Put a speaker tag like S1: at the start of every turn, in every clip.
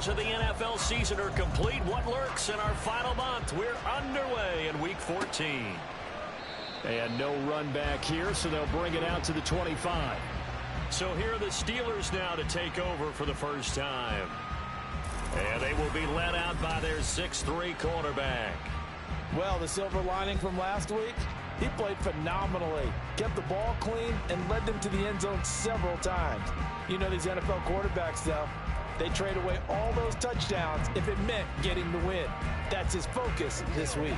S1: quarters of the NFL season are complete. What lurks in our final month? We're underway in Week 14.
S2: And no run back here, so they'll bring it out to the 25.
S1: So here are the Steelers now to take over for the first time. And they will be led out by their 6'3" quarterback.
S3: Well, the silver lining from last week, he played phenomenally. Kept the ball clean and led them to the end zone several times. You know these NFL quarterbacks, though, they trade away all those touchdowns if it meant getting the win. That's his focus this week.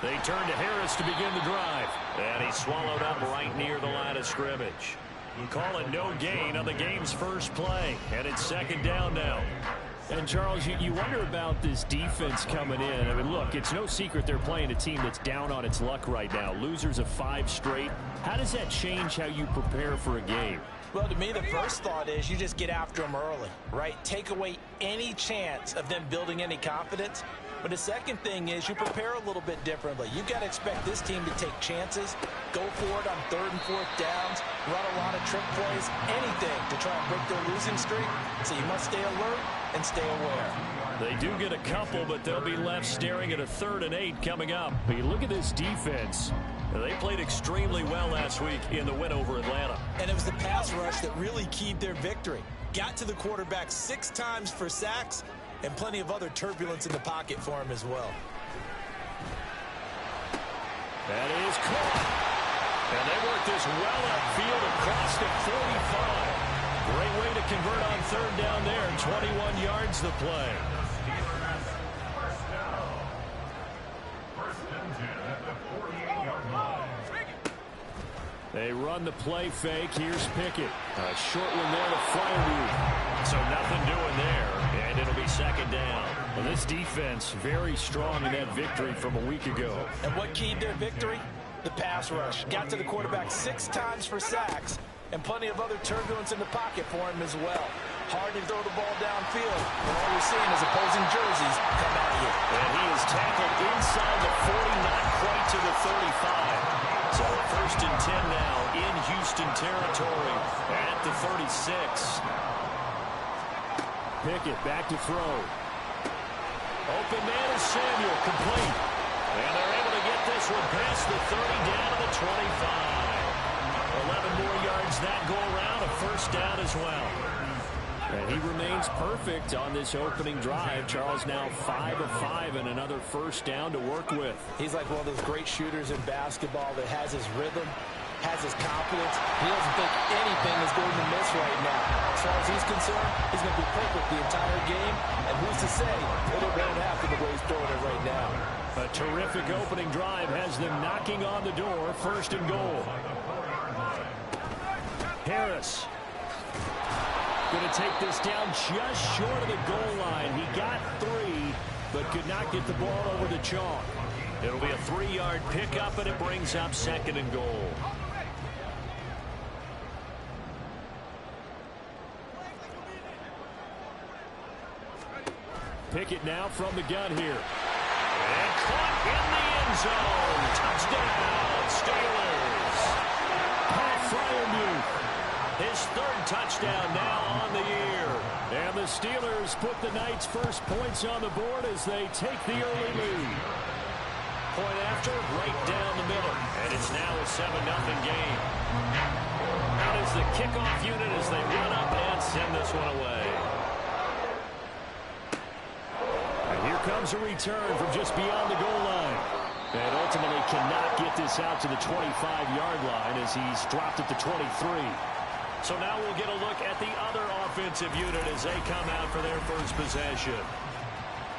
S1: They turn to Harris to begin the drive. And he's swallowed up right near the line of scrimmage. Call it no gain on the game's first play. And it's second down now.
S2: And, Charles, you wonder about this defense coming in. I mean, look, it's no secret they're playing a team that's down on its luck right now. Losers of 5 straight. How does that change how you prepare for a game?
S3: Well, to me, the first thought is you just get after them early, right? Take away any chance of them building any confidence. But the second thing is you prepare a little bit differently. You've got to expect this team to take chances, go for it on 3rd and 4th downs, run a lot of trick plays, anything to try and break their losing streak. So you must stay alert and stay aware.
S1: They do get a couple, but they'll be left staring at a 3rd and 8 coming up.
S2: But you look at this defense.
S1: They played extremely well last week in the win over Atlanta.
S3: And it was the pass rush that really keyed their victory. Got to the quarterback 6 times for sacks, and plenty of other turbulence in the pocket for him as well.
S1: That is caught. And they work this well upfield across the 45. Great way to convert on 3rd down there. 21 yards the play.
S2: They run the play fake. Here's Pickett. A short one there to Freiermuth.
S1: So nothing doing there, and it'll be second down.
S2: Well, this defense very strong in that victory from a week ago.
S3: And what keyed their victory? The pass rush. Got to the quarterback 6 times for sacks, and plenty of other turbulence in the pocket for him as well. Hard to throw the ball downfield, and all you're seeing is opposing jerseys come at you.
S1: And he is tackled inside the 40, not quite to the 35. So 1st and 10 now in Houston territory at the 36.
S2: Pickett back to throw.
S1: Open man is Samuel, complete. And they're able to get this one past the 30 down to the 25. 11 more yards that go around, a 1st down as well.
S2: And he remains perfect on this opening drive. Charles now 5 of 5 and another 1st down to work with.
S3: He's like one of those great shooters in basketball that has his rhythm, has his confidence. He doesn't think anything is going to miss right now. As far as he's concerned, he's going to be perfect the entire game. And who's to say that it won't happen the way he's throwing it right now.
S2: A terrific opening drive has them knocking on the door. 1st and goal. Harris. Going to take this down just short of the goal line. He got 3, but could not get the ball over the chalk.
S1: It'll be a 3-yard pickup, and it brings up 2nd and goal.
S2: Pickett now from the gun here.
S1: And caught in the end zone. Touchdown, Steelers.
S2: Pat Freiermuth.
S1: His 3rd touchdown now on the year.
S2: And the Steelers put the Knights' first points on the board as they take the early lead.
S1: Point after, right down the middle. And it's now a 7-0 game. Out is the kickoff unit as they run up and send this one away.
S2: And here comes a return from just beyond the goal line. And ultimately cannot get this out to the 25-yard line as he's dropped at the 23.
S1: So now we'll get a look at the other offensive unit as they come out for their first possession.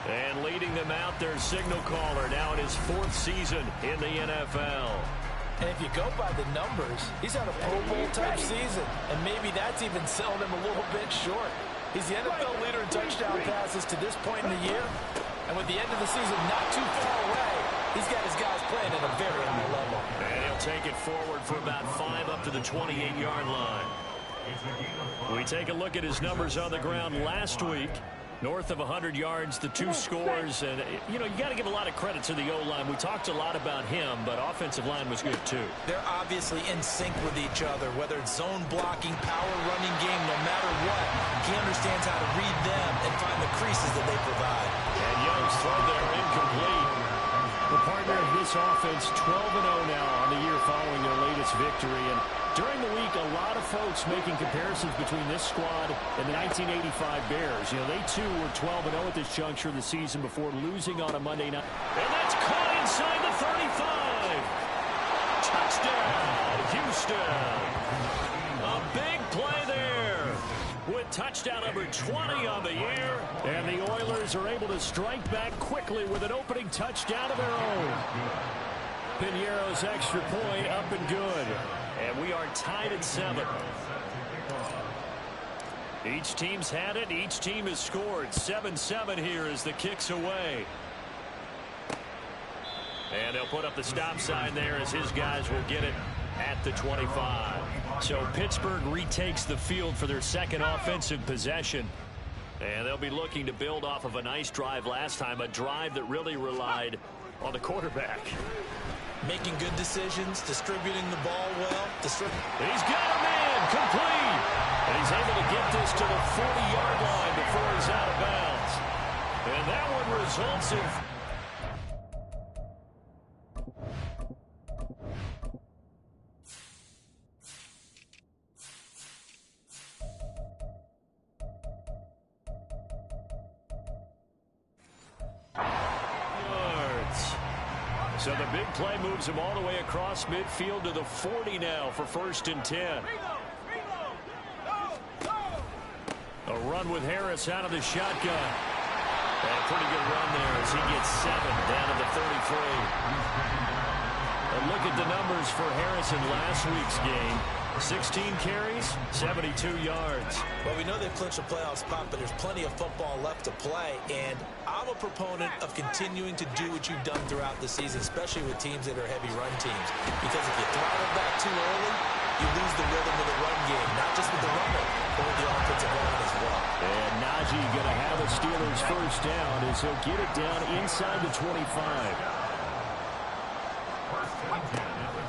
S1: And leading them out, their signal caller now in his 4th season in the NFL.
S3: And if you go by the numbers, he's had a Pro Bowl-type season. And maybe that's even selling him a little bit short. He's the NFL leader in touchdown passes to this point in the year. And with the end of the season not too far away, he's got his guys playing at a very high level.
S1: And he'll take it forward for about 5 up to the 28-yard line. We take a look at his numbers on the ground last week.
S2: North of 100 yards, the two scores. And, you know, you got to give a lot of credit to the O-line. We talked a lot about him, but offensive line was good, too.
S3: They're obviously in sync with each other, whether it's zone blocking, power running game, no matter what. He understands how to read them and find the creases that they provide.
S2: And Young's throw there incomplete. The partner of this offense, 12-0 now on the year following their latest victory. And during the week, a lot of folks making comparisons between this squad and the 1985 Bears. You know, they too were 12-0 at this juncture of the season before losing on a Monday night. And that's caught inside the 35. Touchdown, Houston. A big play there with touchdown number 20 on the year. And the Oilers are able to strike back quickly with an opening touchdown of their own. Piñeiro's extra point up and good. And we are tied at 7. Each team's had it. Each team has scored. 7-7 here as the kick's away. And they'll put up the stop sign there as his guys will get it at the 25. So Pittsburgh retakes the field for their second offensive possession. And they'll be looking to build off of a nice drive last time, a drive that really relied on the quarterback.
S3: Making good decisions, distributing the ball well.
S2: He's got a man, complete. And he's able to get this to the 40-yard line before he's out of bounds. And that one results in... So the big play moves him all the way across midfield to the 40 now for 1st and 10. A run with Harris out of the shotgun. And a pretty good run there as he gets 7 down to the 33. And look at the numbers for Harris in last week's game. 16 carries, 72 yards.
S3: Well, we know they've clinched a playoff spot, but there's plenty of football left to play. And I'm a proponent of continuing to do what you've done throughout the season, especially with teams that are heavy run teams. Because if you throttle back too early, you lose the rhythm of the run game, not just with the runner, but with the offensive line as well.
S2: And Najee going to have a Steelers first down as he'll get it down inside the 25.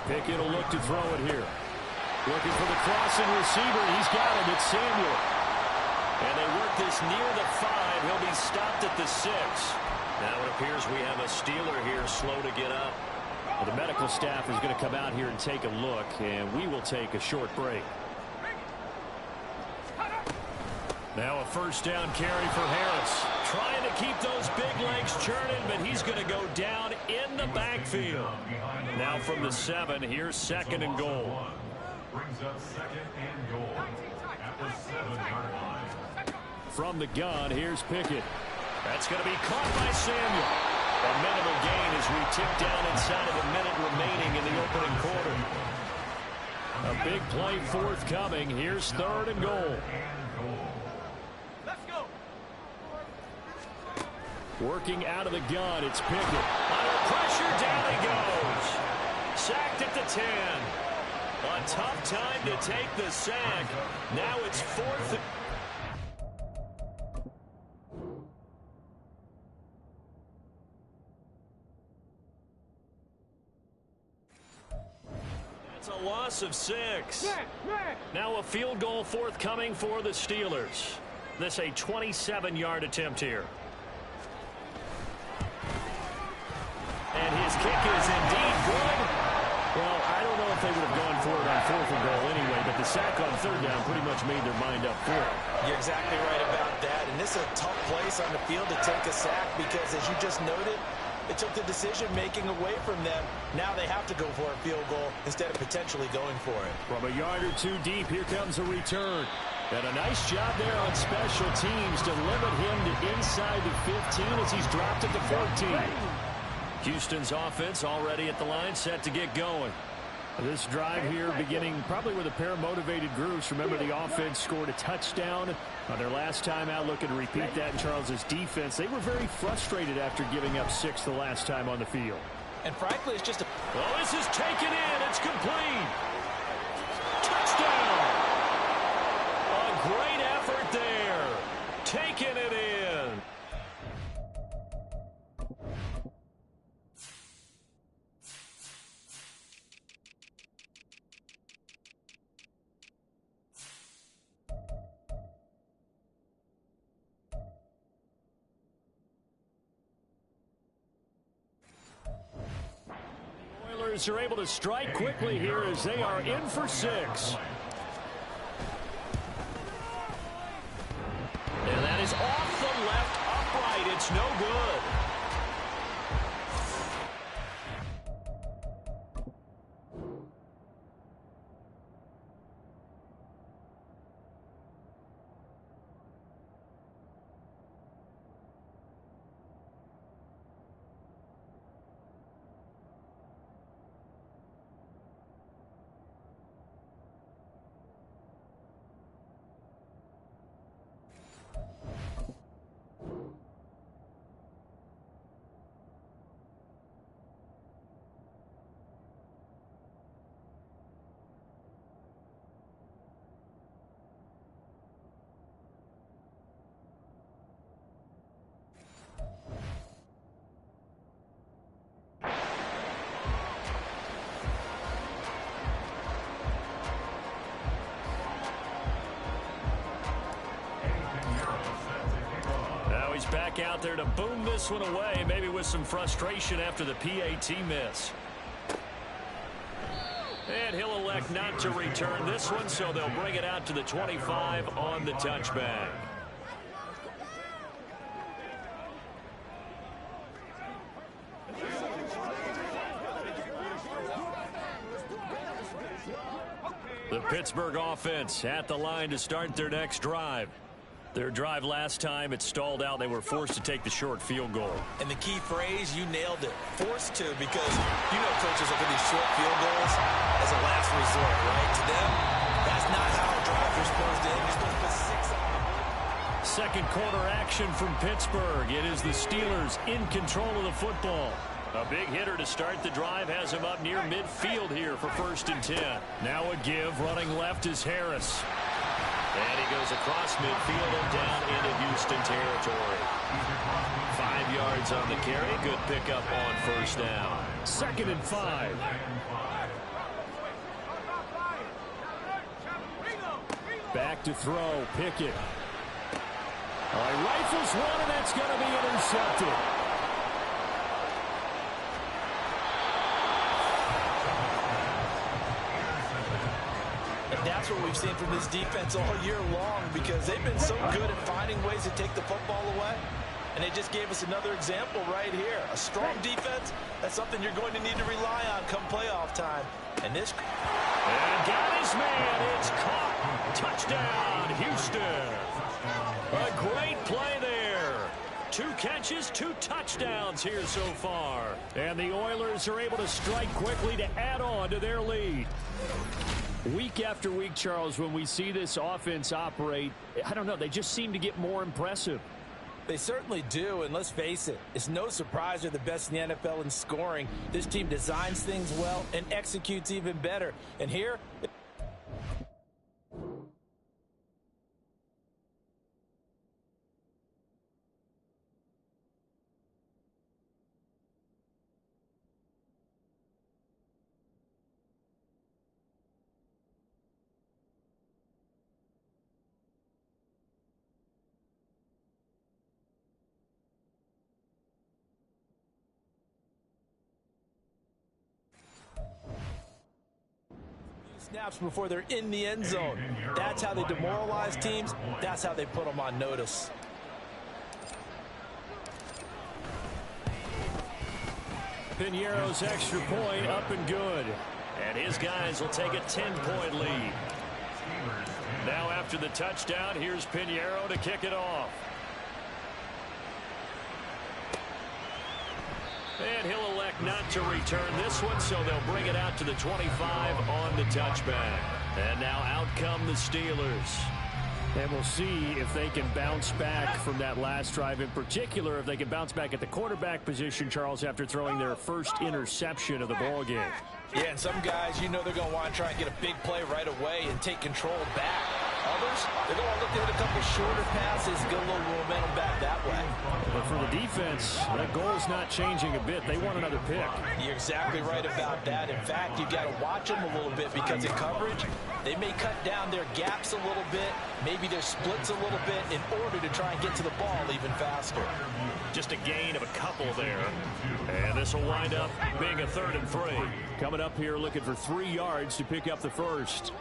S2: Pickett will look to throw it here. Looking for the crossing receiver. He's got him. It's Samuel. And they work this near the 5. He'll be stopped at the 6. Now it appears we have a Steeler here slow to get up. Well, the medical staff is going to come out here and take a look, and we will take a short break. Now a first down carry for Harris. Trying to keep those big legs churning, but he's going to go down in the backfield. Now from the 7, here's 2nd and goal.
S4: Brings up 2nd and goal at the 7-yard line.
S2: From the gun, here's Pickett. That's going to be caught by Samuel. A minimal gain as we tick down inside of a minute remaining in the opening quarter. A big play forthcoming. Here's 3rd and goal.
S3: Let's go.
S2: Working out of the gun, it's Pickett. Under pressure, down he goes. Sacked at the 10. A tough time to take the sack. Now it's 4th. That's a loss of 6. Now a field goal forthcoming for the Steelers. This a 27-yard attempt here. And his kick is indeed good. Well, I don't know if they would have gone for it on 4th and goal anyway, but the sack on 3rd down pretty much made their mind up for it.
S3: You're exactly right about that. And this is a tough place on the field to take a sack because, as you just noted, it took the decision-making away from them. Now they have to go for a field goal instead of potentially going for it.
S2: From a yard or 2 deep, here comes a return. And a nice job there on special teams to limit him to inside the 15 as he's dropped at the 14. Houston's offense already at the line, set to get going. This drive here beginning probably with a pair of motivated groups. Remember, the offense scored a touchdown on their last time out. Looking to repeat that in Charles's defense. They were very frustrated after giving up 6 the last time on the field.
S3: And frankly, it's just a...
S2: Well, this is taken in. It's complete. Touchdown. A great effort there. Taking it in. Steelers are able to strike quickly here as they are in for 6. And that is off the left upright. It's no good. He's back out there to boom this one away, maybe with some frustration after the PAT miss. And he'll elect not to return this one, so they'll bring it out to the 25 on the touchback. The Pittsburgh offense at the line to start their next drive. Their drive last time, it stalled out. They were forced to take the short field goal.
S3: And the key phrase, you nailed it. Forced to, because you know coaches look at these short field goals as a last resort, right? To them, that's not how a drive is supposed to end. You're supposed to put 6 on it.
S2: Second quarter action from Pittsburgh. It is the Steelers in control of the football. A big hitter to start the drive has him up near midfield here for 1st and 10. Now a give. Running left is Harris. And he goes across midfield and down into Houston territory. 5 yards on the carry. Good pickup on 1st down. 2nd and 5. Back to throw. Pickett. Rifles one, and that's going to be intercepted.
S3: That's what we've seen from this defense all year long, because they've been so good at finding ways to take the football away. And they just gave us another example right here. A strong defense, that's something you're going to need to rely on come playoff time. And this...
S2: And got his man. It's caught. Touchdown, Houston. A great play there. 2 catches, 2 touchdowns here so far. And the Oilers are able to strike quickly to add on to their lead. Week after week, Charles, when we see this offense operate, I don't know, they just seem to get more impressive.
S3: They certainly do, and let's face it, it's no surprise they're the best in the NFL in scoring. This team designs things well and executes even better. And here... snaps before they're in the end zone. That's how they demoralize teams. That's how they put them on notice.
S2: Piñeiro's extra point up and good. And his guys will take a 10-point lead. Now after the touchdown, here's Piñeiro to kick it off. And he'll elect not to return this one, so they'll bring it out to the 25 on the touchback. And now out come the Steelers. And we'll see if they can bounce back from that last drive. In particular, if they can bounce back at the quarterback position, Charles, after throwing their first interception of the ball game.
S3: Yeah, and some guys, you know they're going to want to try and get a big play right away and take control back. Others, they're going to look look to hit a couple shorter passes, get a little momentum back that way.
S2: But for the defense, that goal's not changing a bit. They want another pick.
S3: You're exactly right about that. In fact, you've got to watch them a little bit because in coverage, they may cut down their gaps a little bit, maybe their splits a little bit in order to try and get to the ball even faster.
S2: Just a gain of a couple there. And this will wind up being a 3rd and 3. Coming up here looking for 3 yards to pick up the first.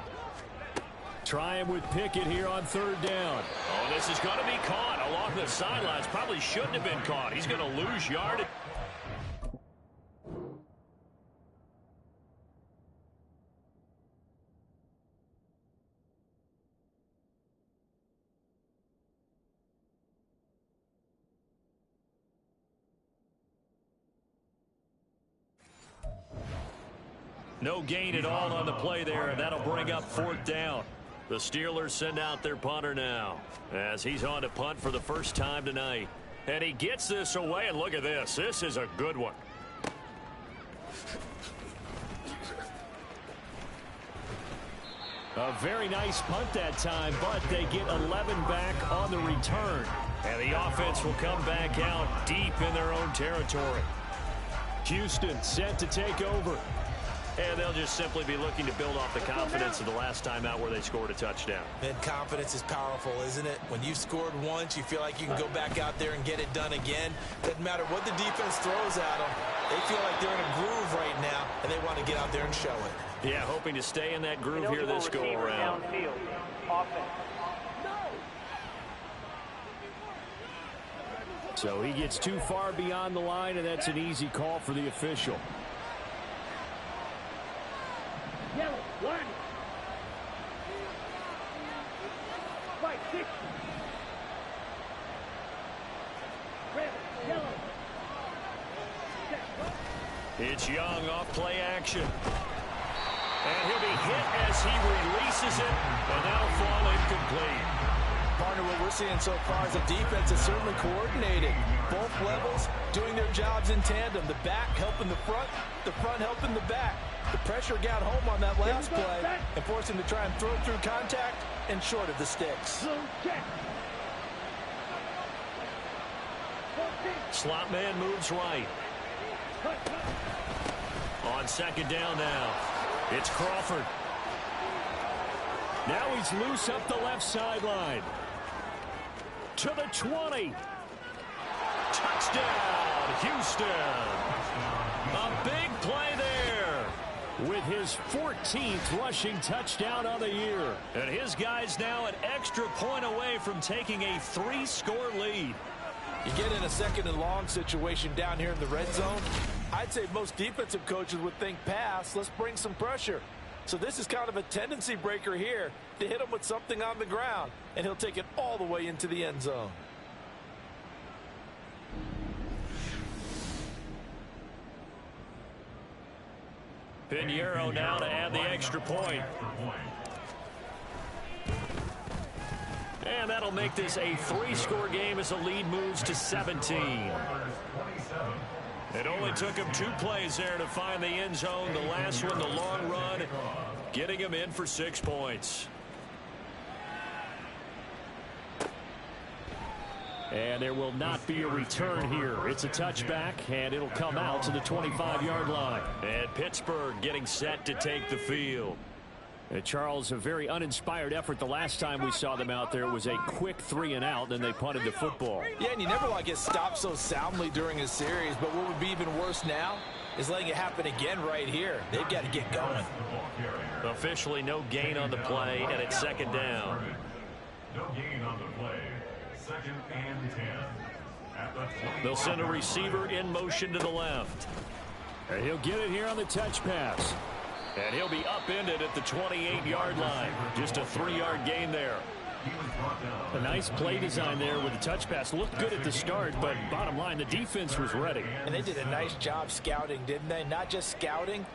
S2: Trying with Pickett here on 3rd down. Oh, this is going to be caught along the sidelines. Probably shouldn't have been caught. He's going to lose yardage. No gain at all on the play there, and that'll bring up 4th down. The Steelers send out their punter now as he's on to punt for the first time tonight. And he gets this away, and look at this. This is a good one. A very nice punt that time, but they get 11 back on the return. And the offense will come back out deep in their own territory. Houston set to take over. And they'll just simply be looking to build off the confidence of the last time out where they scored a touchdown.
S3: And confidence is powerful, isn't it? When you've scored once, you feel like you can go back out there and get it done again. Doesn't matter what the defense throws at them. They feel like they're in a groove right now, and they want to get out there and show it.
S2: Yeah, hoping to stay in that groove here this go-around. So he gets too far beyond the line, and that's an easy call for the official.
S5: Yellow, 1. White, 6. Red, yellow.
S2: It's Young off play action. And he'll be hit as he releases it, and that'll fall incomplete.
S3: Partner, what we're seeing so far is the defense is certainly coordinated. Both levels doing their jobs in tandem. The back helping the front helping the back. The pressure got home on that last play and forced him to try and throw through contact and short of the sticks.
S2: Slot man moves right. On 2nd down now, it's Crawford. Now he's loose up the left sideline. To the 20. Touchdown, Houston. A big play there with his 14th rushing touchdown of the year. And his guys now an extra point away from taking a 3-score lead.
S3: You get in a 2nd and long situation down here in the red zone. I'd say most defensive coaches would think pass. Let's bring some pressure. So this is kind of a tendency breaker here to hit him with something on the ground, and he'll take it all the way into the end zone.
S2: Pinheiro now to add the extra point. And that'll make this a 3-score game as the lead moves to 17. It only took him 2 plays there to find the end zone. The last one, the long run, getting him in for 6 points. And there will not be a return here. It's a touchback, and it'll come out to the 25-yard line. And Pittsburgh getting set to take the field. And Charles, a very uninspired effort. The last time we saw them out there was a quick 3-and-out, and they punted the football.
S3: Yeah, and you never want to get stopped so soundly during a series, but what would be even worse now is letting it happen again right here. They've got to get going.
S2: Officially no gain on the play, and it's 2nd down.
S4: No gain on the play. 2nd and 10. At the 20.
S2: They'll send a receiver in motion to the left. And he'll get it here on the touch pass. And he'll be upended at the 28-yard line. Just a 3-yard gain there. A nice play design there with the touch pass. Looked good at the start, but bottom line, the defense was ready.
S3: And they did a nice job scouting, didn't they? Not just scouting,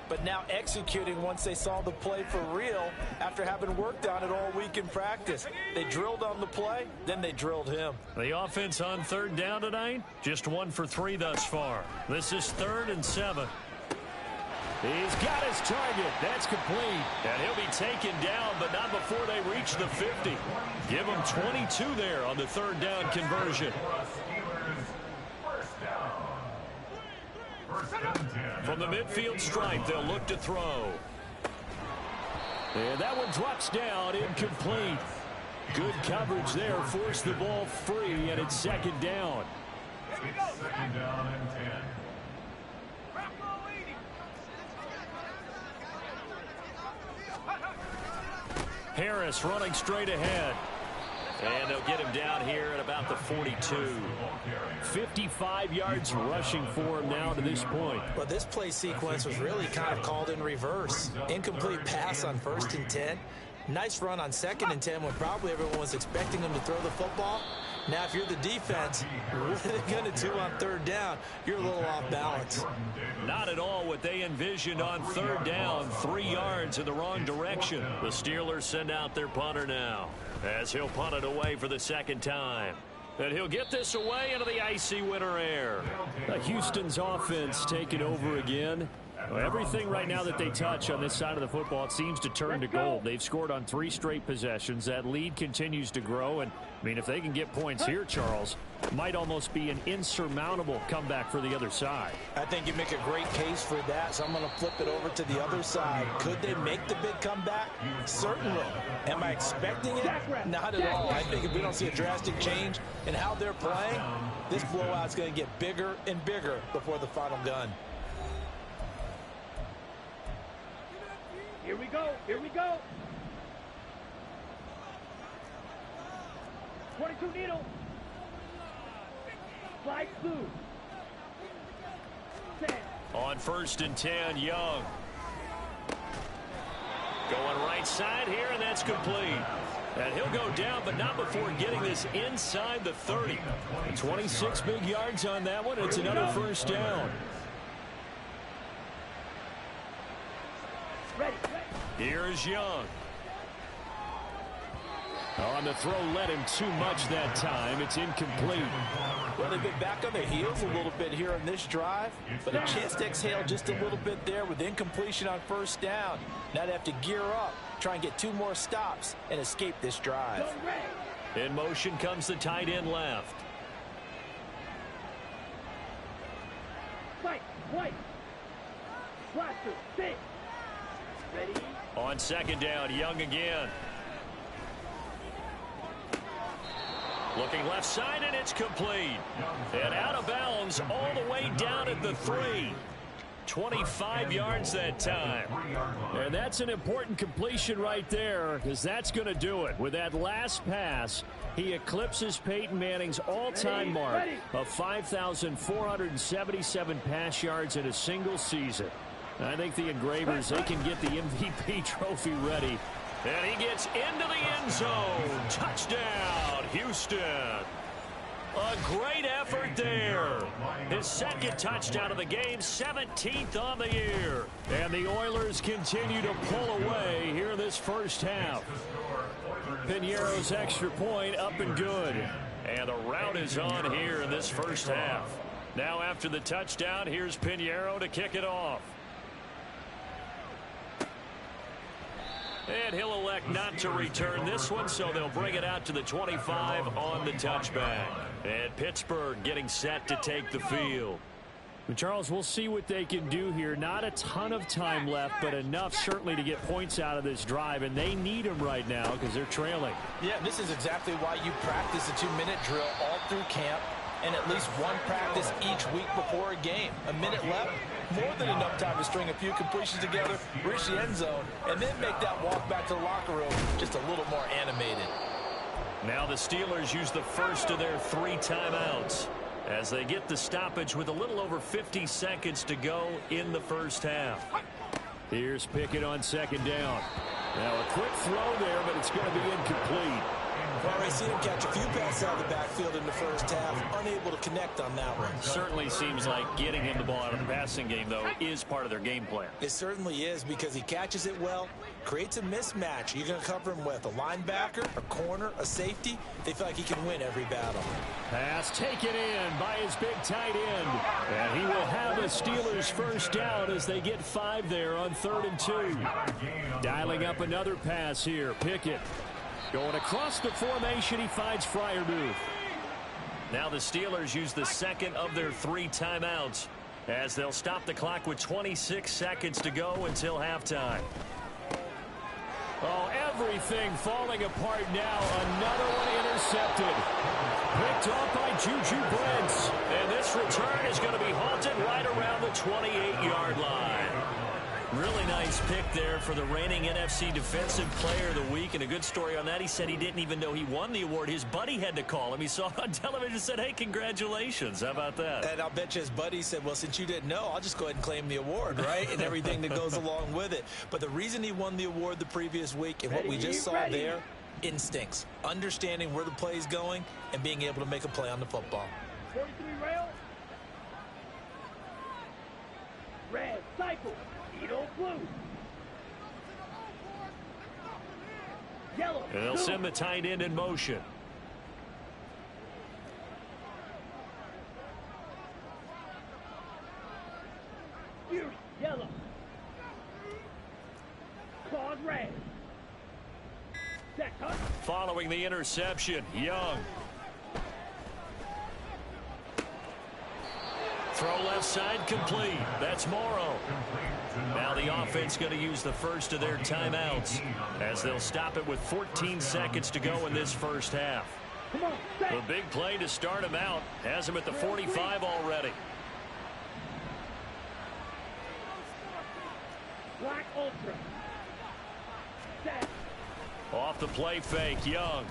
S3: but now executing once they saw the play for real after having worked on it all week in practice. They drilled on the play, then they drilled him.
S2: The offense on 3rd down tonight, just 1 for 3 thus far. This is 3rd and 7. He's got his target. That's complete.
S1: And he'll be taken down, but not before they reach the 50. Give him 22 there on the third down conversion. From the midfield stripe, they'll look to throw.
S2: And that one drops down, incomplete. Good coverage there, forced the ball free, and it's second down.
S4: It's second down and 10.
S1: Harris running straight ahead. And they'll get him down here at about the 42.
S2: 55 yards rushing for him now to this point.
S3: But this play sequence was really kind of called in reverse. Incomplete pass on 1st and 10. Nice run on 2nd and 10 when probably everyone was expecting him to throw the football. Now, if you're the defense, what are they going to do on 3rd down? You're a little off balance.
S1: Not at all what they envisioned on 3rd down. 3 yards in the wrong direction. The Steelers send out their punter now, as he'll punt it away for the 2nd time. And he'll get this away into the icy winter air.
S2: Houston's offense taking over again. Everything right now that they touch on this side of the football, it seems to turn to gold. They've scored on 3 straight possessions. That lead continues to grow. And, I mean, if they can get points here, Charles, it might almost be an insurmountable comeback for the other side.
S3: I think you make a great case for that, so I'm going to flip it over to the other side. Could they make the big comeback? Certainly. Am I expecting it? Not at all. I think if we don't see a drastic change in how they're playing, this blowout's going to get bigger and bigger before the final gun.
S5: Here we go. Here we go. 22 needle. Slide through. 10.
S1: On 1st and 10, Young. Going right side here, and that's complete. And he'll go down, but not before getting this inside the 30.
S2: 26 big yards on that one. It's another 1st down.
S5: Ready.
S1: Here's Young.
S2: On the throw, led him too much that time. It's incomplete.
S3: Well, they've been back on their heels a little bit here on this drive, but a chance to exhale just a little bit there with incompletion on 1st down. Now they have to gear up, try and get 2 more stops, and escape this drive.
S1: In motion comes the tight end left.
S5: Fight. White. Blaster. 6. Ready.
S1: On 2nd down, Young again. Looking left side, and it's complete. And out of bounds all the way down at the 3. 25 yards that time.
S2: And that's an important completion right there, because that's going to do it. With that last pass, he eclipses Peyton Manning's all-time mark of 5,477 pass yards in a single season. I think the Engravers, they can get the MVP trophy ready.
S1: And he gets into the end zone. Touchdown, Houston. A great effort there. His 2nd touchdown of the game, 17th on the year.
S2: And the Oilers continue to pull away here in this 1st half. Piñeiro's extra point up and good.
S1: And the route is on here in this 1st half. Now after the touchdown, here's Piñeiro to kick it off. And he'll elect not to return this one, so they'll bring it out to the 25 on the touchback. And Pittsburgh getting set to take the field.
S2: Charles, we'll see what they can do here. Not a ton of time left, but enough certainly to get points out of this drive, and they need them right now because they're trailing.
S3: Yeah, this is exactly why you practice a 2-minute drill all through camp and at least 1 practice each week before a game. A minute left, more than enough time to string a few completions together, reach the end zone, and then make that walk back to the locker room just a little more animated.
S1: Now the Steelers use the first of their 3 timeouts as they get the stoppage with a little over 50 seconds to go in the 1st half.
S2: Here's Pickett on 2nd down. Now a quick throw there, but it's going to be incomplete.
S3: I've already seen him catch a few passes out of the backfield in the first half, unable to connect on that one.
S2: Certainly seems like getting him the ball out of the passing game, though, is part of their game plan.
S3: It certainly is, because he catches it well, creates a mismatch. You're going to cover him with a linebacker, a corner, a safety. They feel like he can win every battle.
S2: Pass taken in by his big tight end. And he will have a Steelers first down as they get 5 there on 3rd and 2. Dialing up another pass here. Pickett going across the formation. He finds Freiermuth. Now the Steelers use the second of their 3 timeouts as they'll stop the clock with 26 seconds to go until halftime. Oh, everything falling apart now. Another one intercepted. Picked off by Juju Brents. And this return is going to be halted right around the 28-yard line. Really nice pick there for the reigning NFC Defensive Player of the Week. And a good story on that. He said he didn't even know he won the award. His buddy had to call him. He saw it on television and said, hey, congratulations. How about that?
S3: And I'll bet you his buddy said, well, since you didn't know, I'll just go ahead and claim the award, right? And everything that goes along with it. But the reason he won the award the previous week and what we just saw there, instincts, understanding where the play is going and being able to make a play on the football.
S5: 43 rail. Red, cycle. Edo blue. Yellow.
S2: And they'll send the tight end in motion.
S5: Fierce, yellow. Claws red. Set, cut.
S2: Following the interception, Young. Throw left side complete. That's Morrow. Now the offense going to use the first of their timeouts as they'll stop it with 14 seconds to go in this first half.
S5: Come on, set.
S2: The big play to start him out has him at the 45 already.
S5: Black ultra. Set.
S2: Off the play fake, Young.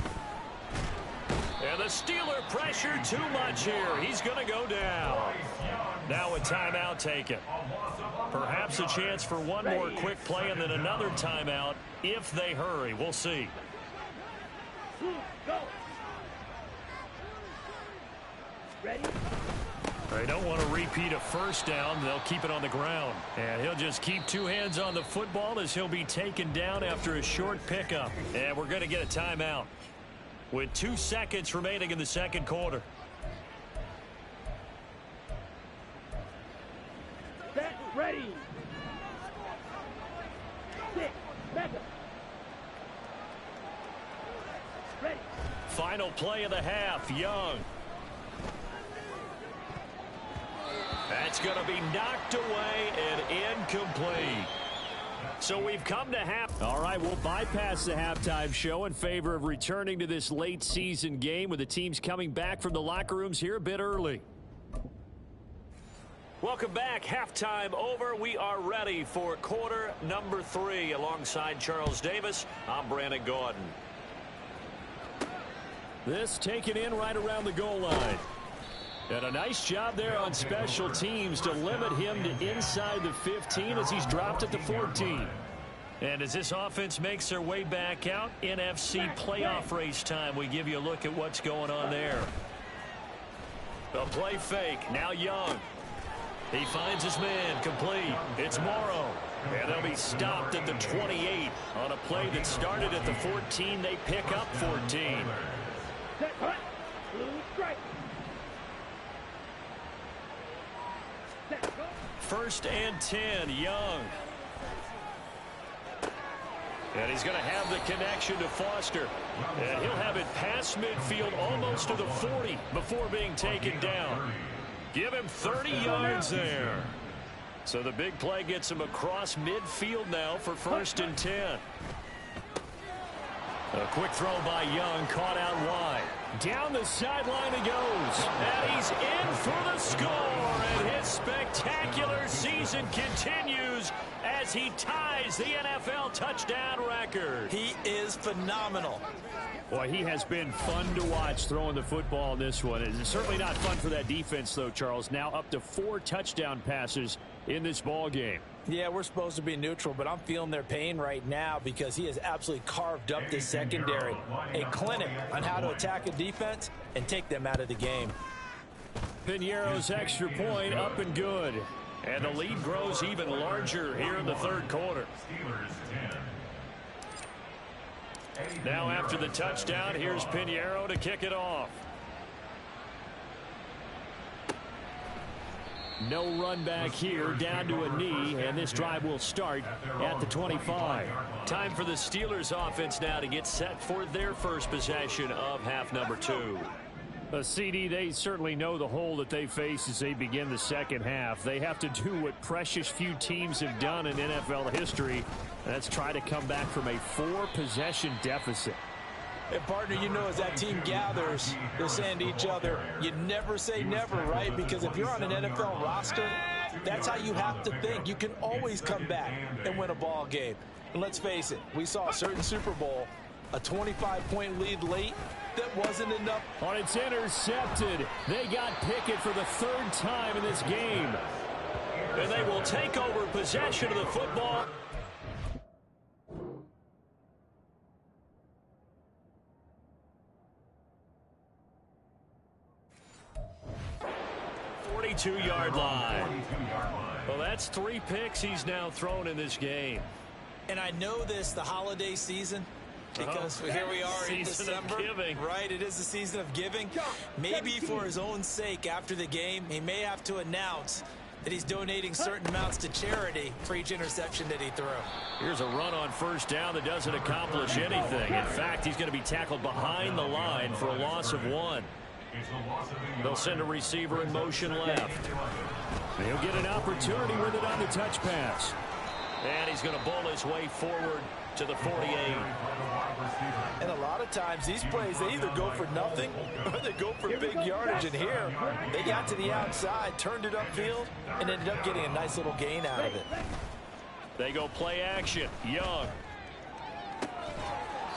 S2: And the Steeler pressure too much here. He's going to go down. Now a timeout taken. Perhaps a chance for one more quick play and then another timeout if they hurry. We'll see.
S5: Go. Ready?
S2: They don't want to repeat a first down. They'll keep it on the ground. And he'll just keep 2 hands on the football as he'll be taken down after a short pickup. And we're going to get a timeout with 2 seconds remaining in the second quarter.
S5: Set, ready. 6, mega. Ready.
S2: Final play of the half, Young. That's going to be knocked away and incomplete. So we've come to half. All right, we'll bypass the halftime show in favor of returning to this late season game with the teams coming back from the locker rooms here a bit early. Welcome back. Halftime over. We are ready for quarter number 3. Alongside Charles Davis, I'm Brandon Gordon. This taken in right around the goal line. And a nice job there on special teams to limit him to inside the 15 as he's dropped at the 14. And as this offense makes their way back out, NFC playoff race time, we give you a look at what's going on there. A play fake. Now Young. He finds his man complete. It's Morrow. And they'll be stopped at the 28 on a play that started at the 14. They pick up 14.
S5: Set, cut. Blue strike. Set, go.
S2: 1st and 10, Young. And he's going to have the connection to Foster. And he'll have it past midfield almost to the 40 before being taken down. Give him 30 yards there. So the big play gets him across midfield now for 1st and 10. A quick throw by Young, caught out wide. Down the sideline he goes. And he's in for the score. And his spectacular season continues as he ties the NFL touchdown record.
S3: He is phenomenal.
S2: Boy, he has been fun to watch throwing the football in this one. It's certainly not fun for that defense, though, Charles. Now up to 4 touchdown passes in this ball game.
S3: Yeah, we're supposed to be neutral, but I'm feeling their pain right now because he has absolutely carved up this secondary. A clinic on how to attack a defense and take them out of the game.
S2: Piñeiro's extra point up and good. And the lead grows even larger here in the third quarter. Now after the touchdown, here's Piñeiro to kick it off. No run back here, down to a knee, and this drive will start at the 25. Time for the Steelers offense now to get set for their first possession of half number 2. CD, they certainly know the hole that they face as they begin the second half. They have to do what precious few teams have done in NFL history. That's try to come back from a 4-possession deficit.
S3: And partner, you know, as that team gathers, they're saying to each other, you never say never, right? Because if you're on an NFL roster, that's how you have to think. You can always come back and win a ball game. And let's face it, we saw a certain Super Bowl, a 25-point lead late, that wasn't enough.
S2: On it's intercepted. They got Pickett for the 3rd time in this game. And they will take over possession of the football. Yard line. Well, that's 3 picks he's now thrown in this game.
S3: And I know this, the holiday season, because here we are in December. Right, it is the season of giving. Maybe for his own sake after the game, he may have to announce that he's donating certain amounts to charity for each interception that he threw.
S2: Here's a run on first down that doesn't accomplish anything. In fact, he's going to be tackled behind the line for a loss of 1. They'll send a receiver in motion left. He'll get an opportunity with it on the touch pass. And he's going to bowl his way forward to the 48.
S3: And a lot of times these plays, they either go for nothing or they go for big yardage. And here, they got to the outside, turned it upfield, and ended up getting a nice little gain out of it.
S2: They go play action. Young.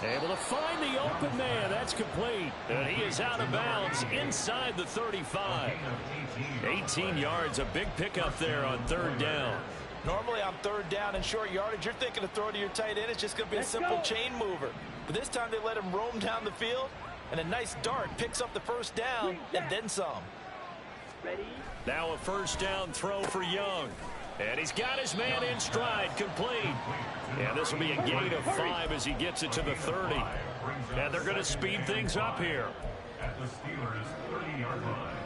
S2: Able to find the open man. That's complete. And he is out of bounds inside the 35. 18 yards, a big pickup there on 3rd down.
S3: Normally on 3rd down and short yardage, you're thinking to throw to your tight end. It's just going to be a simple chain mover. But this time they let him roam down the field, and a nice dart picks up the 1st down and then some.
S2: Now a 1st down throw for Young. And he's got his man in stride, complete. And this will be a gain of 5 as he gets it to the 30. And they're going to speed things up here.
S4: At the Steelers' 30-yard line.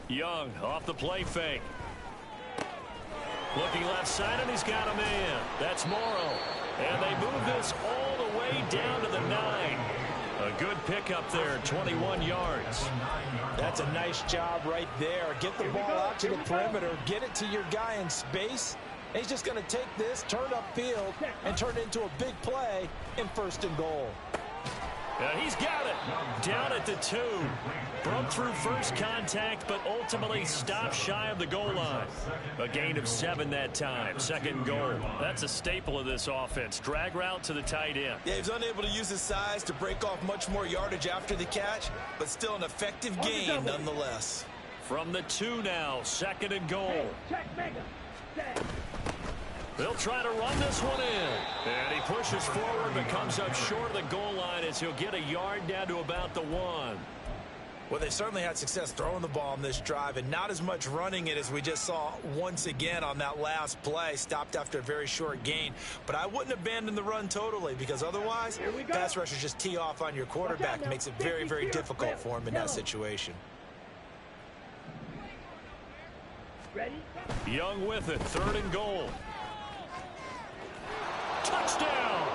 S2: Young off the play fake. Looking left side, and he's got a man. That's Morrow. And they move this all the way down to the 9. A good pickup there, 21 yards.
S3: That's a nice job right there. Get the ball out to the perimeter, get it to your guy in space. And he's just going to take this, turn upfield, and turn it into a big play in 1st and goal.
S2: And he's got it down at the 2. Broke through first contact, but ultimately stopped shy of the goal line. A gain of 7 that time. 2nd goal. That's a staple of this offense. Drag route to the tight end.
S3: Yeah, he's unable to use his size to break off much more yardage after the catch, but still an effective gain nonetheless.
S2: From the 2 now. 2nd and goal. They'll try to run this one in. And he pushes forward but comes up short of the goal line as he'll get a yard down to about the 1.
S3: Well, they certainly had success throwing the ball on this drive and not as much running it as we just saw once again on that last play. Stopped after a very short gain. But I wouldn't abandon the run totally because otherwise pass rushers just tee off on your quarterback. Makes it very, very difficult for him in that situation.
S2: Young with it. 3rd and goal. Touchdown!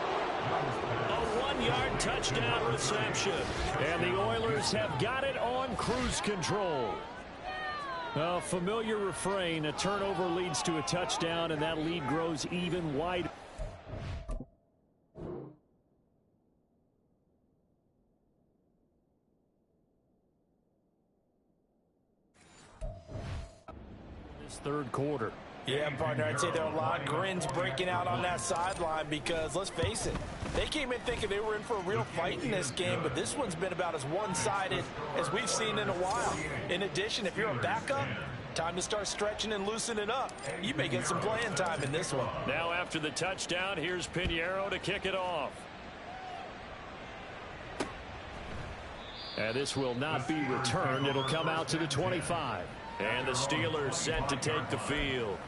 S2: A 1-yard touchdown reception. And the Oilers have got it on cruise control. A familiar refrain. A turnover leads to a touchdown, and that lead grows even wider. This 3rd quarter.
S3: Yeah, partner, I'd say there are a lot of grins breaking out on that sideline because, let's face it, they came in thinking they were in for a real fight in this game, but this one's been about as one-sided as we've seen in a while. In addition, if you're a backup, time to start stretching and loosening up. You may get some playing time in this one.
S2: Now after the touchdown, here's Pinheiro to kick it off. And this will not be returned. It'll come out to the 25. And the Steelers set to take the field.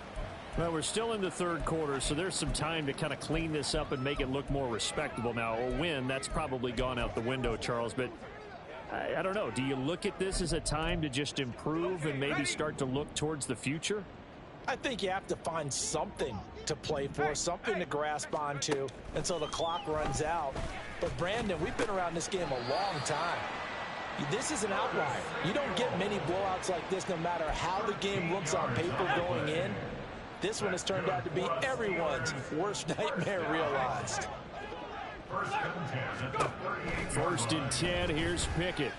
S2: Well, we're still in the third quarter, so there's some time to kind of clean this up and make it look more respectable. Now, a win, that's probably gone out the window, Charles, but I don't know. Do you look at this as a time to just improve and maybe start to look towards the future?
S3: I think you have to find something to play for, something to grasp onto until the clock runs out. But, Brandon, we've been around this game a long time. This is an outlier. You don't get many blowouts like this no matter how the game looks on paper going in. This one has turned out to be everyone's worst nightmare realized.
S2: First and 10, here's Pickett.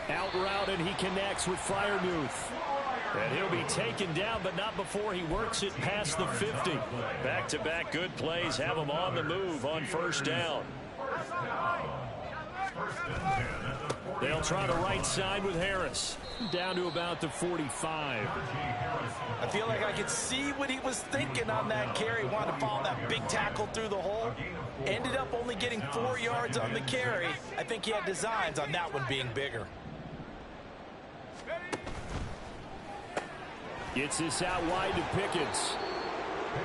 S2: Out route, and he connects with Freiermuth. And he'll be taken down, but not before he works it past the 50. Back-to-back good plays have him on the move on first down. They'll try the right side with Harris. Down to about the 45.
S3: I feel like I could see what he was thinking on that carry. Wanted to follow that big tackle through the hole. Ended up only getting 4 yards on the carry. I think he had designs on that one being bigger.
S2: Gets this out wide to Pickett.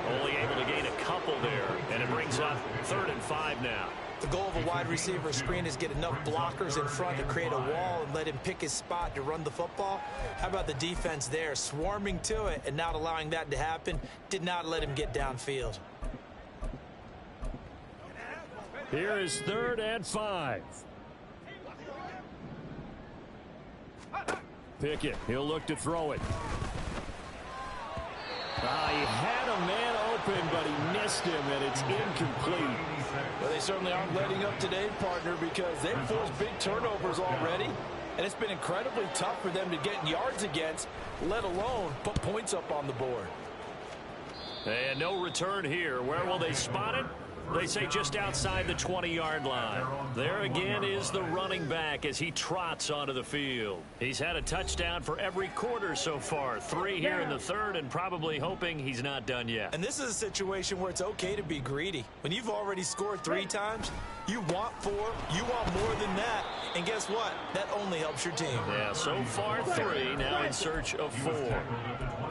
S2: Only able to gain a couple there. And it brings up 3rd and 5 now.
S3: The goal of a wide receiver screen is get enough blockers in front to create a wall and let him pick his spot to run the football. How about the defense there, swarming to it and not allowing that to happen? Did not let him get downfield.
S2: Here is 3rd and 5. Pickett, he'll look to throw it. He had a man open, but he missed him, and it's incomplete.
S3: Well, they certainly aren't letting up today, partner, because they've forced big turnovers already, and it's been incredibly tough for them to get yards against, let alone put points up on the board.
S2: And no return here. Where will they spot it? They say just outside the 20-yard line. There again is the running back as he trots onto the field. He's had a touchdown for every quarter so far. 3 here in the third, and probably hoping he's not done yet.
S3: And this is a situation where it's okay to be greedy. When you've already scored 3 times, you want 4, you want more than that. And guess what? That only helps your team.
S2: Yeah, so far 3, now in search of 4.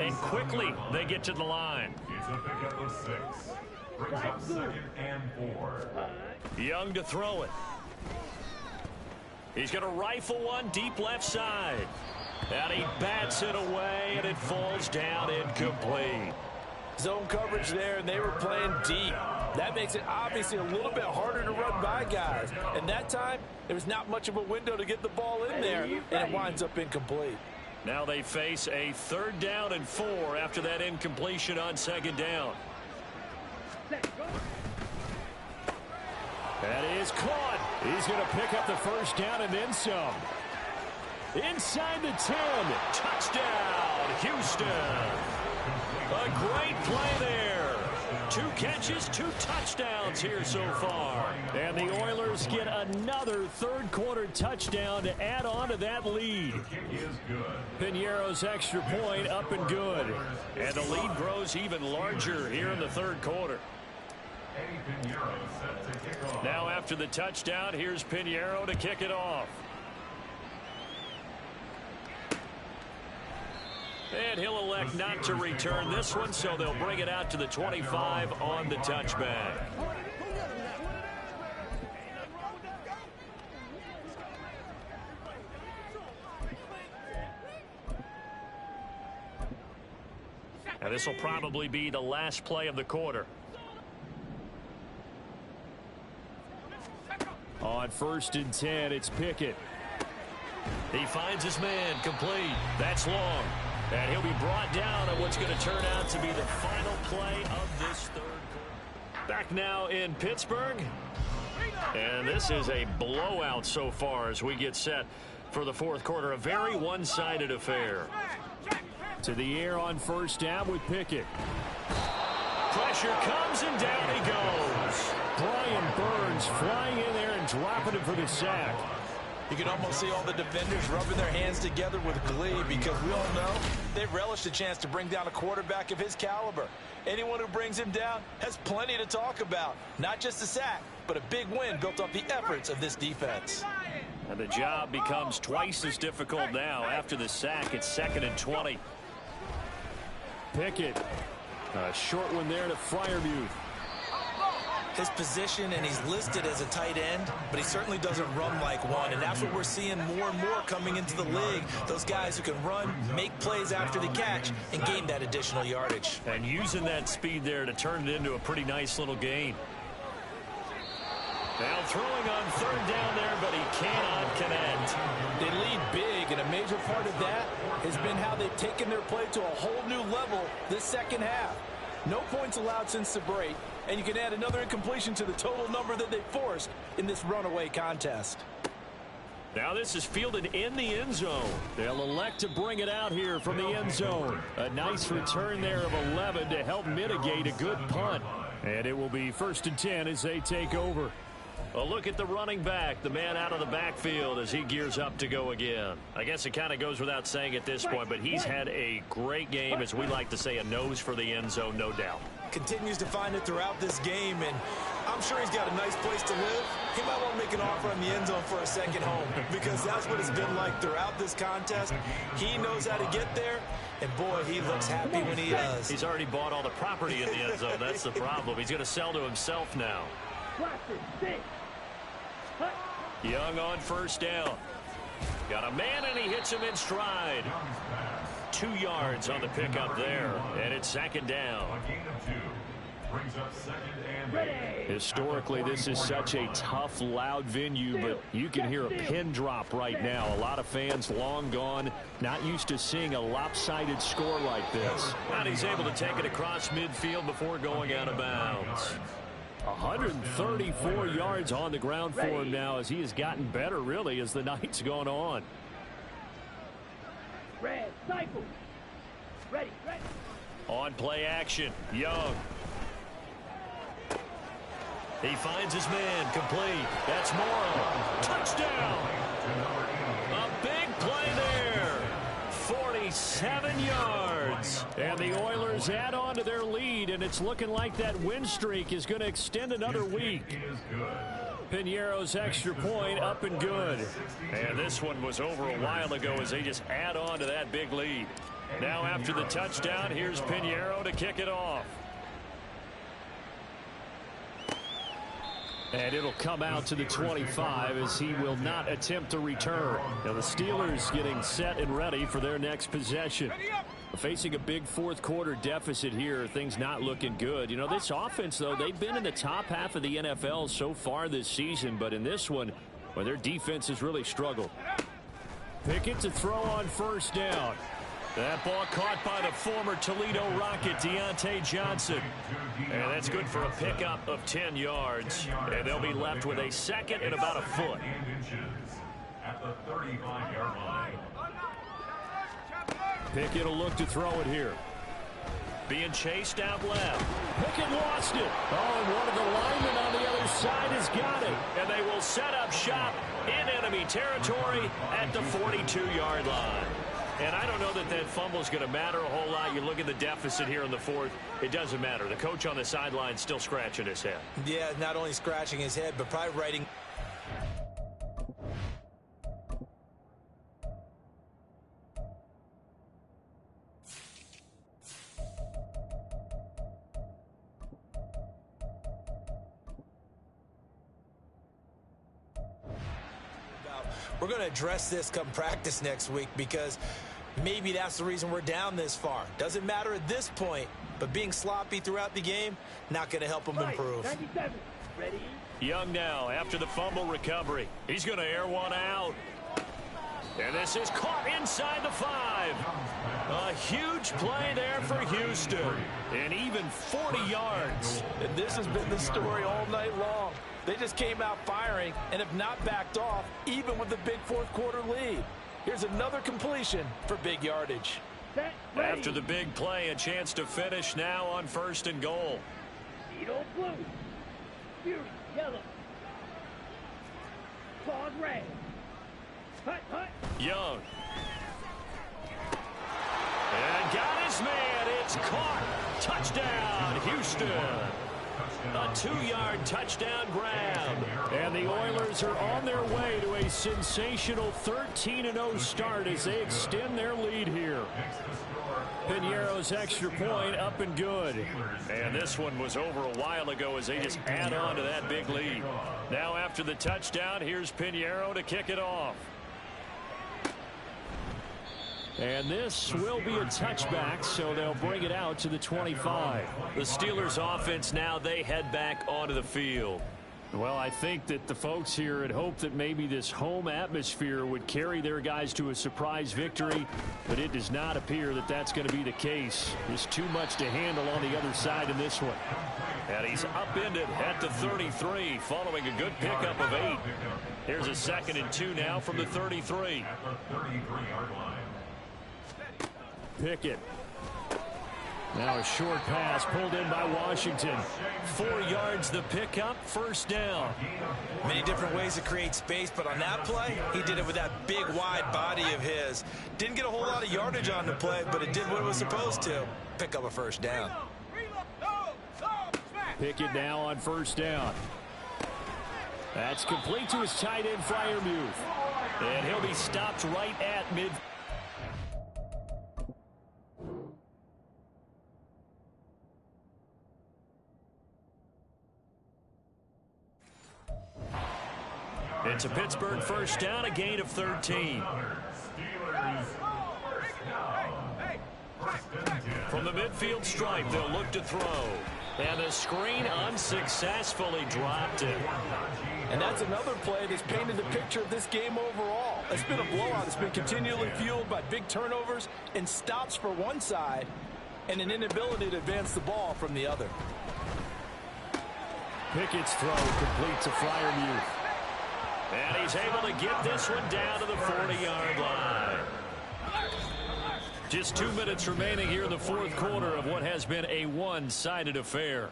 S2: And quickly they get to the line.
S4: It's a pickup of 6. Brings up 2nd and 4.
S2: Young to throw it. He's going to rifle one deep left side. And he bats it away, and it falls down incomplete.
S3: Zone coverage there, and they were playing deep. That makes it obviously a little bit harder to run by guys. And that time, there was not much of a window to get the ball in there, and it winds up incomplete.
S2: Now they face a 3rd down and 4 after that incompletion on 2nd down. That is caught. He's going to pick up the 1st down and then some. Inside the 10. Touchdown, Houston. A great play there. 2 catches, 2 touchdowns here so far. And the Oilers get another 3rd quarter touchdown to add on to that lead. Pinheiro's extra point up and good. And the lead grows even larger here in the 3rd quarter. Now after the touchdown, here's Pinheiro to kick it off. And he'll elect not to return this one, so they'll bring it out to the 25 on the touchback. Now this will probably be the last play of the quarter. On 1st and 10, it's Pickett. He finds his man, complete. That's long. And he'll be brought down at what's going to turn out to be the final play of this 3rd quarter. Back now in Pittsburgh. And this is a blowout so far as we get set for the 4th quarter. A very one-sided affair. To the air on first down with Pickett. Pressure comes and down he goes. Brian Burns flying in there and dropping him for the sack.
S3: You can almost see all the defenders rubbing their hands together with glee because we all know they've relished a chance to bring down a quarterback of his caliber. Anyone who brings him down has plenty to talk about. Not just a sack, but a big win built off the efforts of this defense.
S2: And the job becomes twice as difficult now. After the sack, it's 2nd and 20. Pickett, a short one there to Freiermuth.
S3: His position, and he's listed as a tight end, but he certainly doesn't run like one, and that's what we're seeing more and more coming into the league. Those guys who can run, make plays after the catch, and gain that additional yardage.
S2: And using that speed there to turn it into a pretty nice little gain. Now throwing on 3rd down there, but he cannot connect.
S3: They lead big, and a major part of that has been how they've taken their play to a whole new level this second half. No points allowed since the break, and you can add another incompletion to the total number that they forced in this runaway contest.
S2: Now this is fielded in the end zone. They'll elect to bring it out here from the end zone. A nice return there of 11 to help mitigate a good punt. And it will be 1st and 10 as they take over. A look at the running back, the man out of the backfield as he gears up to go again. I guess it kind of goes without saying at this point, but he's had a great game, as we like to say, a nose for the end zone, no doubt.
S3: Continues to find it throughout this game, and I'm sure he's got a nice place to live. He might want to make an offer on the end zone for a second home, because that's what it's been like throughout this contest. He knows how to get there, and boy, he looks happy when he does.
S2: He's already bought all the property in the end zone. That's the problem. He's going to sell to himself now. Young on 1st down. Got a man, and he hits him in stride. 2 yards on the pickup there, and it's 2nd down.
S4: A gain of 2. Brings up 2nd and 8.
S2: Historically, this is such a tough, loud venue, but you can hear a pin drop right now. A lot of fans long gone, not used to seeing a lopsided score like this. And he's able to take it across midfield before going out of bounds. 134 yards on the ground for him now as he has gotten better, really, as the night's gone on.
S5: Red, cycle. Ready.
S2: On play action, Young. He finds his man, complete. That's Morrow. Touchdown! A big play there. 47 yards. And the Oilers add on to their lead, and it's looking like that win streak is going to extend another week. Piñeiro's extra point up and good. And this one was over a while ago as they just add on to that big lead. Now after the touchdown, here's Piñeiro to kick it off. And it'll come out to the 25 as he will not attempt to return. Now the Steelers getting set and ready for their next possession. Facing a big 4th quarter deficit here, things not looking good. You know, this offense, though, they've been in the top half of the NFL so far this season, but in this one, well, their defense has really struggled. Pickett to throw on 1st down. That ball caught by the former Toledo Rocket, Deontay Johnson. And that's good for a pickup of 10 yards. And they'll be left with a 2nd and about a foot.
S4: At the 35-yard line.
S2: Pickett will look to throw it here. Being chased out left. Pickett lost it. Oh, and one of the linemen on the other side has got it. And they will set up shop in enemy territory at the 42-yard line. And I don't know that that fumble is going to matter a whole lot. You look at the deficit here in the 4th. It doesn't matter. The coach on the sideline still scratching his head.
S3: Yeah, not only scratching his head, but probably writing. We're going to address this come practice next week because maybe that's the reason we're down this far. Doesn't matter at this point, but being sloppy throughout the game, not going to help them improve.
S5: 97. Ready.
S2: Young now after the fumble recovery. He's going to air one out. And this is caught inside the 5. A huge play there for Houston. And even 40 yards.
S3: And this has been the story all night long. They just came out firing and have not backed off, even with the big 4th quarter lead. Here's another completion for big yardage.
S5: Set, ready.
S2: After the big play, a chance to finish now on 1st and goal.
S5: Speedo blue. Fury yellow. Claws red. Hut, hut.
S2: Young. And got his man. It's caught. Touchdown, Houston. A 2-yard touchdown grab. And the Oilers are on their way to a sensational 13-0 start as they extend their lead here. Piñeiro's extra point up and good. And this one was over a while ago as they just add on to that big lead. Now after the touchdown, here's Piñeiro to kick it off. And this will be a touchback, so they'll bring it out to the 25. The Steelers offense now, they head back onto the field. Well, I think that the folks here had hoped that maybe this home atmosphere would carry their guys to a surprise victory, but it does not appear that that's going to be the case. There's too much to handle on the other side in this one. And he's upended at the 33 following a good pickup of 8. Here's a 2nd and 2 now from the 33. Pickett. Now a short pass pulled in by Washington. 4 yards the pickup, 1st down.
S3: Many different ways to create space, but on that play, he did it with that big, wide body of his. Didn't get a whole lot of yardage on the play, but it did what it was supposed to. Pick up a 1st down.
S2: Pickett now on 1st down. That's complete to his tight end, Freiermuth. And he'll be stopped right at mid. It's a Pittsburgh 1st down, a gain of 13. From the midfield stripe, they'll look to throw. And the screen unsuccessfully dropped it.
S6: And that's another play that's painted the picture of this game overall. It's been a blowout. It's been continually fueled by big turnovers and stops for one side and an inability to advance the ball from the other.
S2: Pickett's throw complete to Freiermuth. And he's able to get this one down to the 40-yard line. Just 2 minutes remaining here in the 4th quarter of what has been a one-sided affair.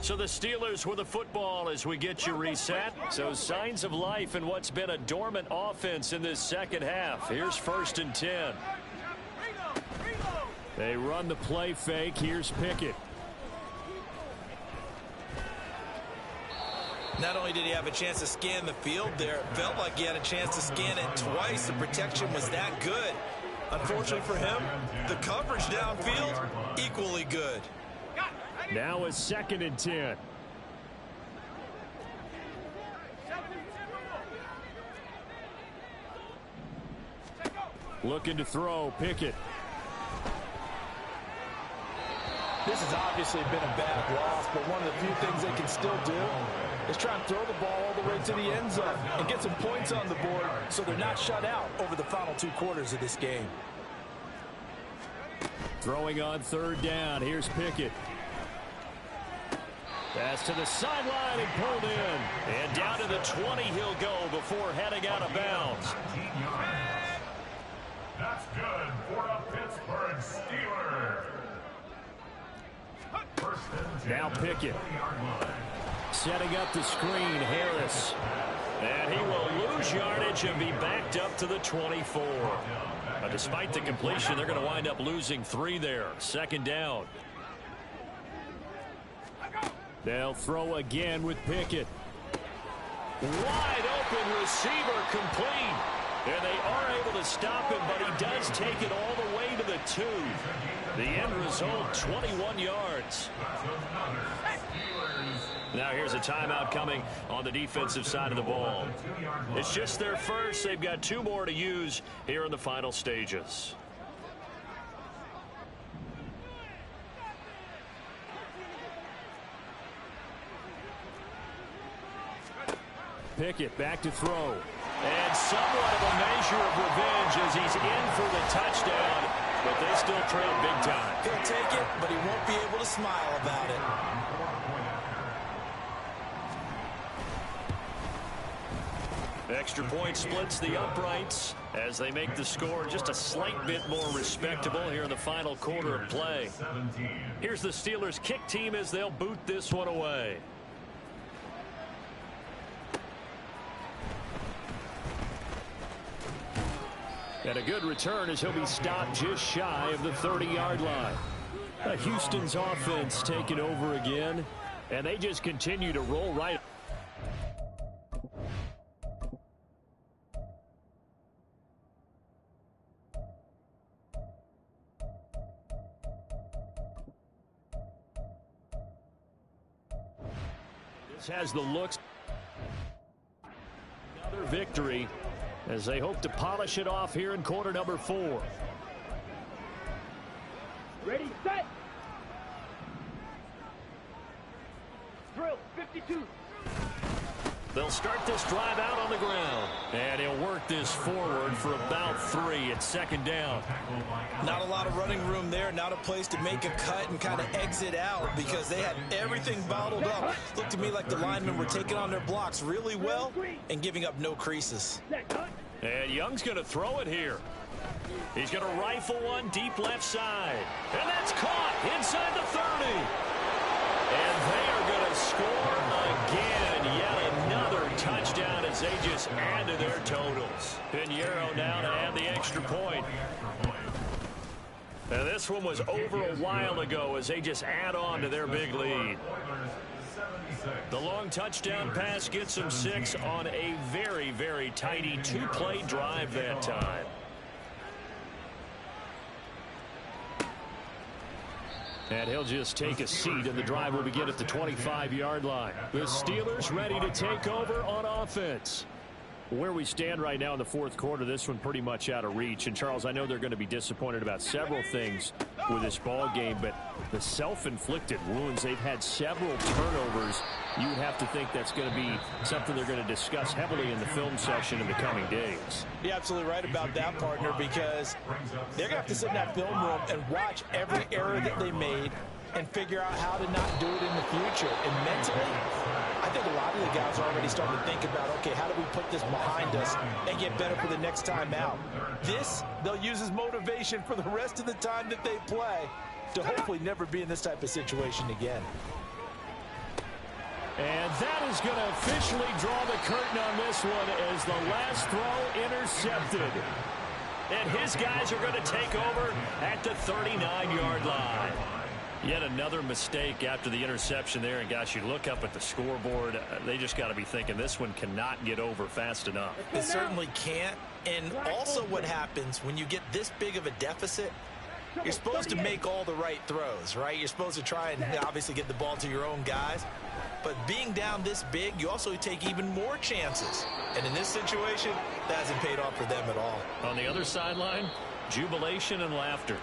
S2: So the Steelers with the football as we get you reset. So signs of life in what's been a dormant offense in this second half. Here's 1st and 10. They run the play fake. Here's Pickett.
S3: Not only did he have a chance to scan the field there, it felt like he had a chance to scan it twice. The protection was that good. Unfortunately for him, the coverage downfield, equally good.
S2: Now a 2nd and 10. Looking to throw, Pickett.
S6: This has obviously been a bad loss, but one of the few things they can still do is try and throw the ball all the way to the end zone and get some points on the board so they're not shut out over the final 2 quarters of this game.
S2: Throwing on 3rd down. Here's Pickett. Pass to the sideline and pulled in. And down to the 20 he'll go before heading out of bounds.
S4: That's good for a Pittsburgh Steelers.
S2: Now Pickett. Setting up the screen, Harris. And he will lose yardage and be backed up to the 24. Despite the completion, they're going to wind up losing 3 there. 2nd down. They'll throw again with Pickett. Wide open receiver complete. And they are able to stop him, but he does take it all the way to the 2. The end result, 21 yards. Now here's a timeout coming on the defensive side of the ball. It's just their first. They've got 2 more to use here in the final stages. Pickett back to throw. And somewhat of a measure of revenge as he's in for the touchdown. But they still trail big time.
S3: He'll take it, but he won't be able to smile about it.
S2: Extra point splits the uprights as they make the score just a slight bit more respectable here in the final quarter of play. Here's the Steelers kick team as they'll boot this one away. And a good return as he'll be stopped just shy of the 30-yard line. Houston's offense taking over again, and they just continue to roll right. This has the looks. Another victory as they hope to polish it off here in quarter number 4.
S5: Ready, set. Drill, 52.
S2: They'll start this drive out on the ground. And he'll work this forward for about 3. It's second down.
S3: Not a lot of running room there. Not a place to make a cut and kind of exit out because they had everything bottled up. Looked to me like the linemen were taking on their blocks really well and giving up no creases.
S2: And Young's going to throw it here. He's going to rifle one deep left side. And that's caught inside the 30. And they are going to score again. Yet another touchdown as they just add to their totals. Pinheiro now to add the extra point. And this one was over a while ago as they just add on to their big lead. The long touchdown pass gets them 6 on a very, very tidy 2-play drive that time. And he'll just take a seat, and the drive will begin at the 25-yard line. The Steelers ready to take over on offense. Where we stand right now in the fourth quarter, this one pretty much out of reach. And, Charles, I know they're going to be disappointed about several things with this ball game, but the self-inflicted wounds, they've had several turnovers. You would have to think that's going to be something they're going to discuss heavily in the film session in the coming days.
S6: You're absolutely right about that, partner, because they're going to have to sit in that film room and watch every error that they made and figure out how to not do it in the future. And mentally, I think a lot of the guys are already starting to think about, okay, how do we put this behind us and get better for the next time out? This, they'll use as motivation for the rest of the time that they play to hopefully never be in this type of situation again.
S2: And that is going to officially draw the curtain on this one as the last throw intercepted. And his guys are going to take over at the 39-yard line. Yet another mistake after the interception there. And, gosh, you look up at the scoreboard, they just got to be thinking this one cannot get over fast enough.
S3: It certainly can't. And also what happens when you get this big of a deficit, you're supposed to make all the right throws, right? You're supposed to try and obviously get the ball to your own guys. But being down this big, you also take even more chances. And in this situation, that hasn't paid off for them at all.
S2: On the other sideline, jubilation and laughter.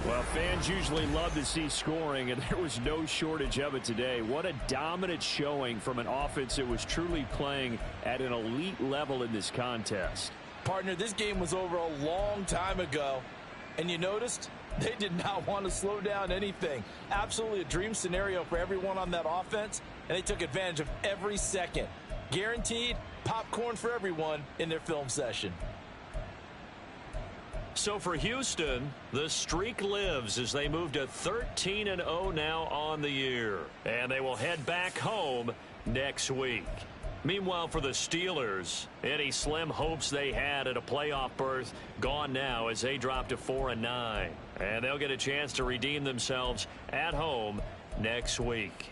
S2: Well, fans usually love to see scoring, and there was no shortage of it today. What a dominant showing from an offense that was truly playing at an elite level in this contest.
S6: Partner, this game was over a long time ago, and you noticed they did not want to slow down anything. Absolutely a dream scenario for everyone on that offense, and they took advantage of every second. Guaranteed popcorn for everyone in their film session.
S2: So for Houston, the streak lives as they move to 13-0 now on the year. And they will head back home next week. Meanwhile, for the Steelers, any slim hopes they had at a playoff berth gone now as they drop to 4-9. And they'll get a chance to redeem themselves at home next week.